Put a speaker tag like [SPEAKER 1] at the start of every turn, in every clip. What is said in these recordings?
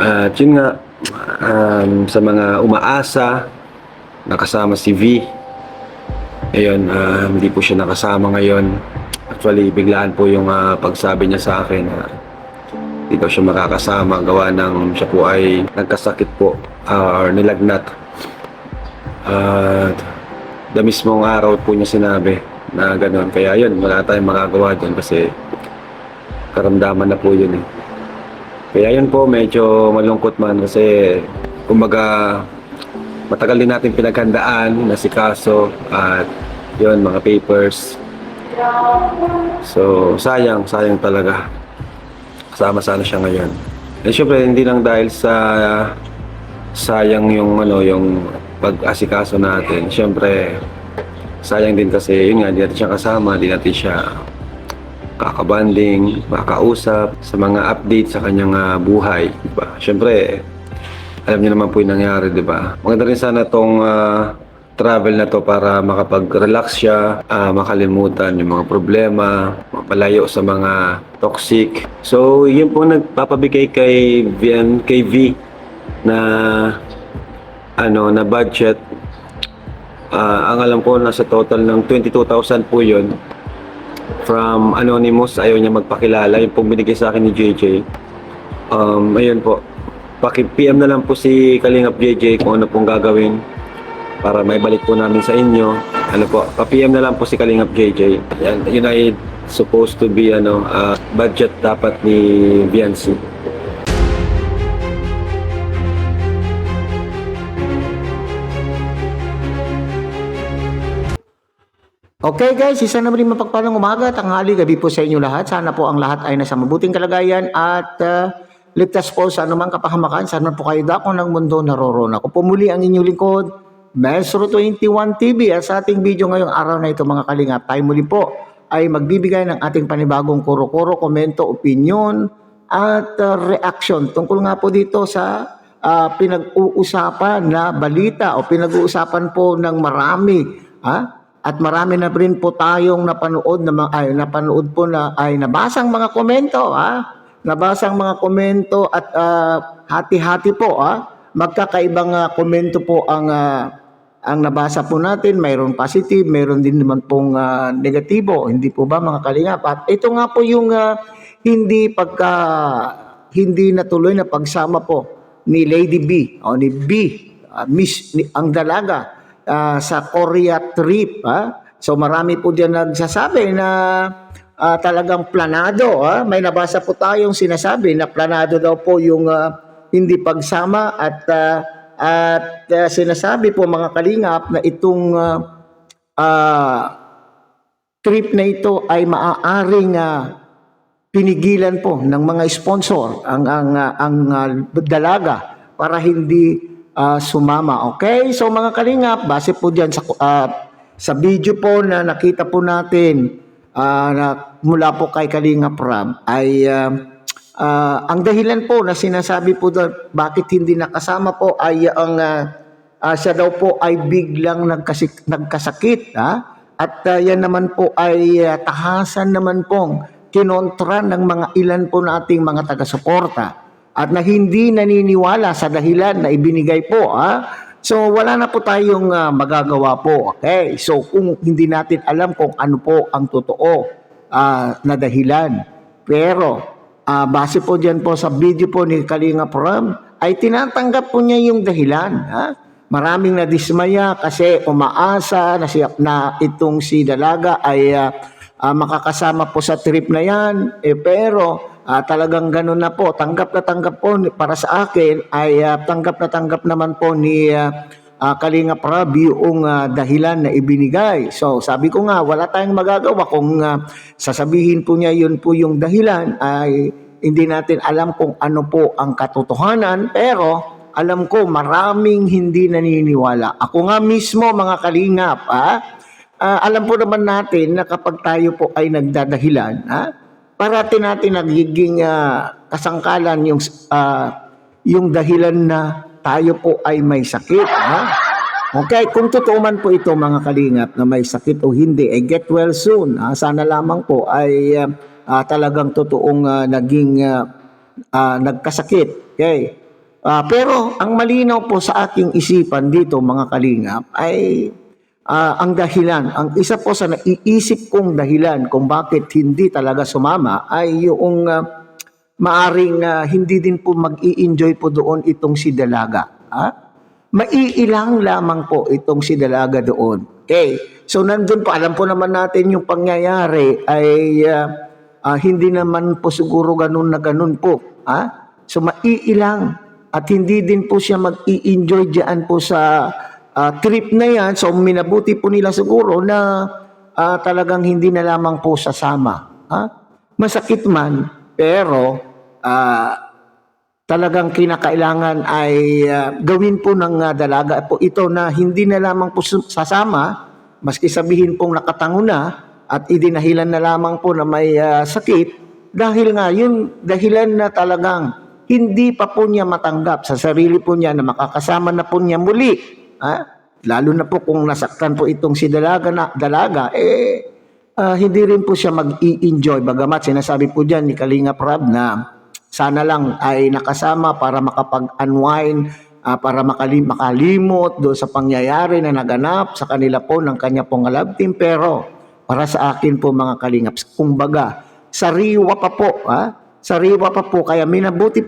[SPEAKER 1] At yun nga, sa mga umaasa, nakasama si V. Ayun, hindi po siya nakasama ngayon. Actually, biglaan po yung pagsabi niya sa akin na hindi daw siya makakasama gawa ng siya po ay nagkasakit po or nilagnat. At the mismong araw po niya sinabi na gano'n. Kaya yun, wala tayong magagawa dyan kasi karamdaman na po yun eh. Kaya yun po, medyo malungkot man kasi kumbaga matagal din natin pinaghandaan na si Kaso at yun, mga papers. So, sayang talaga. Kasama sana siya ngayon. Eh syempre, hindi lang dahil sa sayang yung pag-asikaso natin. Syempre, sayang din kasi yun nga, hindi natin siya kasama, hindi natin siya kakabanding, makausap sa mga update sa kanyang buhay, diba? Syempre, alam niyo naman po yung nangyari, diba? Maganda rin sana tong travel na to para makapag-relax siya, makalimutan yung mga problema, mapalayo sa mga toxic. So, yun po nagpapabigay kay V na na budget. Ang alam ko nasa total ng 22,000 po yun. From Anonymous, ayaw niya magpakilala. Yung pong binigay sa akin ni JJ. Ayun po. Paki-PM na lang po si Kalingap JJ kung ano pong gagawin para may balik po namin sa inyo. Ano po, pa-PM na lang po si Kalingap JJ. Yun ay supposed to be budget dapat ni Viancy.
[SPEAKER 2] Okay guys, isa na rin mapagpalang umaga, tanghali, gabi po sa inyo lahat. Sana po ang lahat ay nasa mabuting kalagayan at ligtas po sa anumang kapahamakan. Sana po kayo dako ng mundo naroroon. Ako po muli ang inyong lingkod, Maestro 21 TV. At sa ating video ngayong araw na ito mga kalingap, tayo muli po ay magbibigay ng ating panibagong kuro-kuro, komento, opinion at reaction. Tungkol nga po dito sa pinag-uusapan na balita o pinag-uusapan po ng marami. At marami na rin po tayong napanood nabasang mga komento, nabasang mga komento at hati-hati po, magkakaibang komento po ang nabasa po natin. Mayroon positive, mayroon din naman pong negatibo, hindi po ba mga kalingap? At ito nga po yung hindi natuloy na pagsama po ni Lady B o ni B, ang dalaga sa Korea trip. So marami po diyan nagsasabi na talagang planado. May nabasa po tayong sinasabi na planado daw po yung hindi pagsama at sinasabi po mga kalingap na itong trip na ito ay maaaring pinigilan po ng mga sponsor ang dalaga para hindi sumama. Okay? So mga kalingap, base po dyan sa video po na nakita po natin na mula po kay Kalingap Rab ay ang dahilan po na sinasabi po doon bakit hindi nakasama po ay siya daw po ay biglang nagkasakit. At yan naman po ay tahasan naman pong kinontra ng mga ilan po nating mga taga-suporta at na hindi naniniwala sa dahilan na ibinigay po. So wala na po tayong magagawa po. Okay? So kung hindi natin alam kung ano po ang totoo na dahilan. Pero base po dyan po sa video po ni Kalingap Ram ay tinatanggap po niya yung dahilan. Maraming nadismaya kasi umaasa na itong si dalaga ay makakasama po sa trip na yan. Pero talagang ganun na po. Tanggap po para sa akin ay tanggap naman po ni Kalingap Rab yung dahilan na ibinigay. So sabi ko nga wala tayong magagawa kung sasabihin po niya yun po yung dahilan ay hindi natin alam kung ano po ang katotohanan, pero alam ko maraming hindi naniniwala. Ako nga mismo mga kalingap, alam po naman natin na kapag tayo po ay nagdadahilan, parati natin nagiging kasangkalan yung dahilan na tayo po ay may sakit. Okay, kung totoo man po ito mga kalingap na may sakit o hindi, get well soon. Sana lamang po ay talagang totoong naging nagkasakit. Okay, Pero ang malinaw po sa aking isipan dito mga kalingap ay ang dahilan, ang isa po sa naiisip kong dahilan kung bakit hindi talaga sumama ay yung maaring hindi din po mag-i-enjoy po doon itong si Dalaga. Maiilang lamang po itong si Dalaga doon. Okay. So nandun po, alam po naman natin yung pangyayari ay hindi naman po siguro ganun na ganun po. So maiilang at hindi din po siya mag-i-enjoy diyan po sa trip na yan. So minabuti po nila siguro na talagang hindi na lamang po sasama. Masakit man, pero talagang kinakailangan ay gawin po ng Dalaga po ito na hindi na lamang po sasama, maski sabihin pong nakatango na at idinahilan na lamang po na may sakit, dahil nga yun dahilan na talagang hindi pa po niya matanggap sa sarili po niya na makakasama na po niya muli. Lalo na po kung nasaktan po itong si Dalaga, hindi rin po siya mag-i-enjoy. Bagamat sinasabi po dyan ni Kalinga Prab na sana lang ay nakasama para makapag-unwind, para makalimot doon sa pangyayari na naganap sa kanila po ng kanya pong love team. Pero para sa akin po mga Kalingap, kumbaga, sariwa pa po, sariwa pa po, kaya minabuti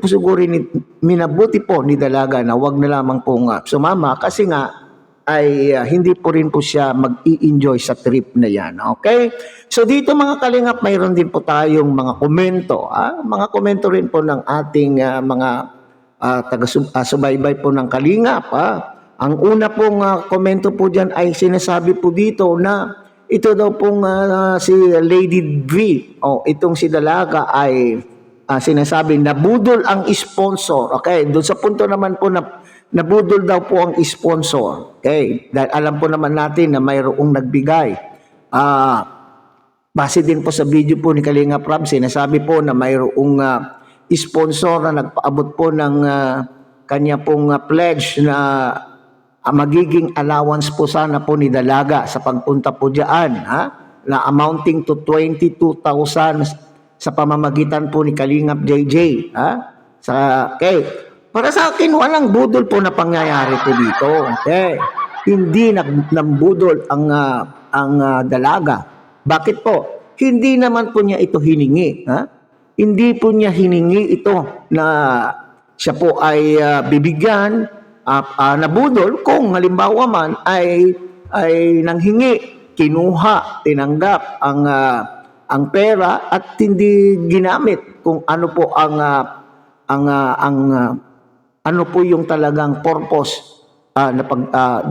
[SPEAKER 2] po ni Dalaga na wag na lamang pong sumama kasi nga ay hindi po rin po siya mag-i-enjoy sa trip na yan. Okay? So dito mga Kalingap, mayroon din po tayong mga komento. Mga komento rin po ng ating mga taga-subaybay po ng Kalingap. Ang una pong komento po dyan ay sinasabi po dito na ito daw pong si Lady V, itong si Dalaga ay sinasabi nabudol ang sponsor. Okay, doon sa punto naman po na nabudol daw po ang sponsor. Okay, dahil alam po naman natin na mayroong nagbigay. Base din po sa video po ni Kalinga Prab, sinasabi po na mayroong sponsor na nagpaabot po ng kanya pong pledge na magiging allowance po sana po ni Dalaga sa pagpunta po diyan, na amounting to 22,000 sa pamamagitan po ni Kalingap JJ. Okay. Para sa akin, walang budol po na pangyayari po dito. Okay. Hindi nambudol ang Dalaga. Bakit po? Hindi naman po niya ito hiningi. Hindi po niya hiningi ito na siya po ay bibigyan, nabudol kung halimbawa man ay nanghingi, kinuha, tinanggap ang pera at hindi ginamit kung ano po ano po yung talagang purpose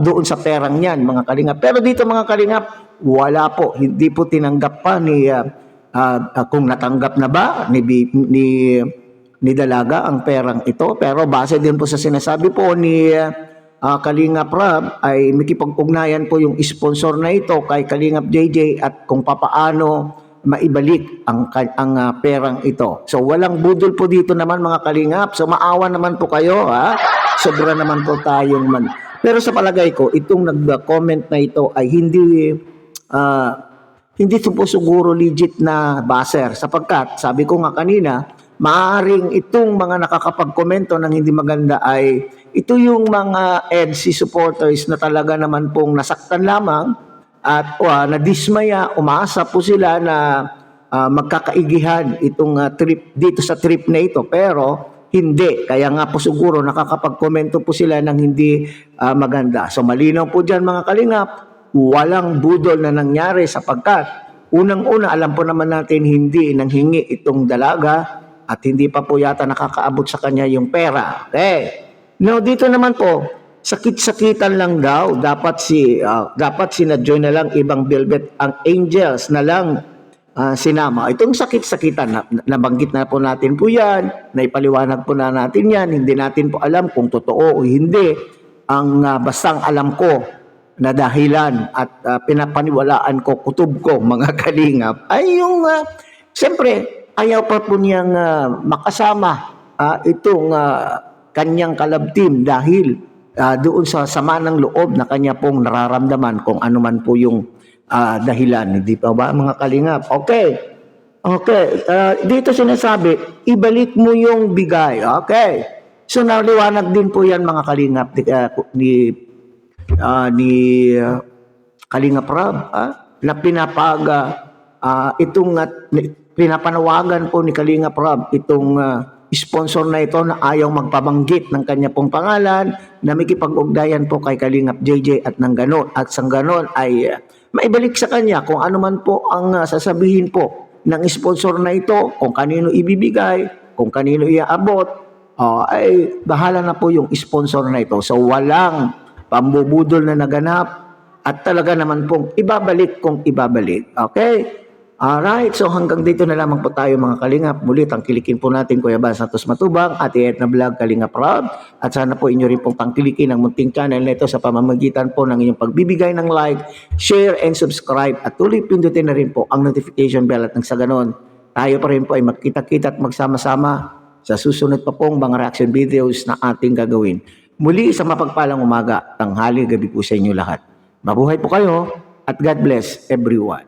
[SPEAKER 2] doon sa perang yan, mga Kalingap. Pero dito mga Kalingap, wala po, hindi po tinanggap pa ni kung natanggap na ba ni Dalaga ang perang ito. Pero base din po sa sinasabi po ni Kalingap Prab ay makipag-ugnayan po yung sponsor na ito kay Kalingap JJ at kung papaano maibalik ang perang ito. So walang budol po dito naman mga Kalingap. So maawa naman po kayo, sobra naman po tayong man. Pero sa palagay ko, itong nag-comment na ito ay hindi po siguro legit na baser. Sapagkat, sabi ko nga kanina, maaaring itong mga nakakapag-komento ng hindi maganda ay ito yung mga EDC supporters na talaga naman pong nasaktan lamang at nadismaya, umaasa po sila na magkakaigihan itong trip dito sa trip na ito. Pero hindi. Kaya nga po siguro nakakapag-komento po sila ng hindi maganda. So malinaw po dyan mga Kalingap, walang budol na nangyari sapagkat unang-una alam po naman natin hindi nanghingi itong Dalaga at hindi pa po yata nakakaabot sa kanya yung pera. Okay. Now dito naman po, sakit-sakitan lang daw. Dapat sinadyo na lang ibang Velvet ang Angels na lang sinama. Itong sakit-sakitan, nabanggit na po natin po yan, naipaliwanag po na natin yan, hindi natin po alam kung totoo o hindi. Bastang alam ko na dahilan at pinapaniwalaan ko, kutob ko, mga Kalingap, ay yung, siyempre, ayaw pa po niyang makasama itong kanyang kalab team dahil doon sa sama ng loob na kanya pong nararamdaman kung ano man po yung dahilan. Hindi pa ba mga Kalingap? Okay. Dito sinasabi, ibalik mo yung bigay. Okay. So naliwanag din po yan mga kalingap ni Kalingap Rob na pinapanawagan po ni Kalingap Rob itong sponsor na ito na ayaw magpabanggit ng kanya pong pangalan na makipag-ugnayan po kay Kalingap JJ at nang ganon at sang ganon ay maibalik sa kanya kung ano man po ang sasabihin po ng sponsor na ito, kung kanino ibibigay, kung kanino iaabot, ay bahala na po yung sponsor na ito. So walang pambubudol na naganap at talaga naman pong ibabalik kung ibabalik. Okay? Alright, so hanggang dito na lamang po tayo mga kalingap. Muli, tangkilikin po natin Kuya Bal Santos Matubang, Ate Edna Vlog, Kalingap Rob. At sana po inyo rin pong tangkilikin ang munting channel na ito sa pamamagitan po ng inyong pagbibigay ng like, share, and subscribe. At tuloy pindutin na rin po ang notification bell at nang sa ganon, tayo pa rin po ay magkita-kita at magsama-sama sa susunod pa pong mga reaction videos na ating gagawin. Muli sa mapagpalang umaga, tanghali, gabi po sa inyo lahat. Mabuhay po kayo at God bless everyone.